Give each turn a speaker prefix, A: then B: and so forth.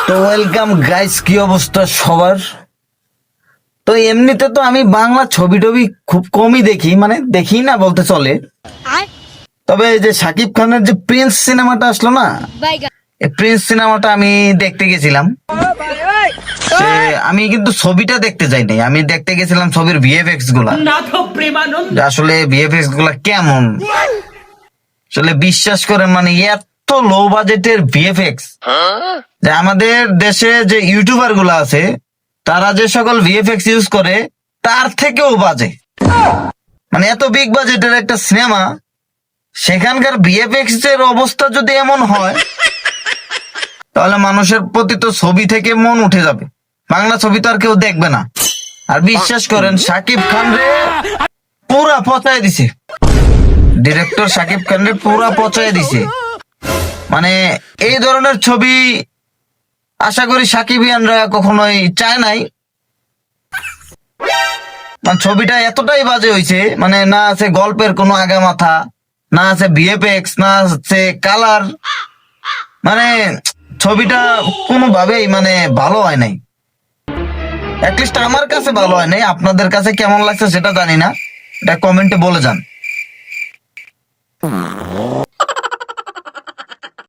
A: তো welcome guys, কি অবস্থা সবার? তো এমনিতে তো আমি বাংলা ছবি টবি খুব কমই দেখি, মানে দেখি না বলতে চলে। তবে এই যে শাকিব খানের যে প্রিন্স সিনেমাটা আসলো না, এই প্রিন্স সিনেমাটা আমি দেখতে গেছিলাম। আমি কিন্তু ছবিটা দেখতে যাই নাই, আমি দেখতে গেছিলাম ছবির ভিএফএক্স গুলা, যে আসলে ভিএফএক্স গুলা কেমন। আসলে বিশ্বাস করেন, মানে এত লো বাজেটের ভিএফএক্স, যে আমাদের দেশে যে ইউটিউবার গুলা আছে তারা যে সকল ভিএফএক্স ইউজ করে তার থেকেও বাজে। মানে এত বিগ বাজেটের একটা সিনেমা, সেখানকার ভিএফএক্স এর অবস্থা যদি এমন হয়, তাহলে মানুষের প্রতি তো ছবি থেকে মন উঠে যাবে, বাংলা ছবি তো আর কেউ দেখবে না। আর বিশ্বাস করেন, শাকিব খান রে পুরা পচায় দিছে, ডিরেক্টর শাকিব খান রে পুরা পচায় দিছে। মানে এই ধরনের ছবি আশা করি সাকিবিয়ানরা কখনোই চায় নাই। মানে ছবিটা এতটাই বাজে হয়েছে, মানে না আছে গল্পের কোনো আগা মাথা, না আছে ভিএফএক্স, না আছে কালার। মানে ছবিটা কোনোভাবেই মানে ভালো হয় নাই, অ্যাটলিস্ট আমার কাছে ভালো হয় নাই। আপনাদের কাছে কেমন লাগছে সেটা জানি না, এটা কমেন্টে বলে যান।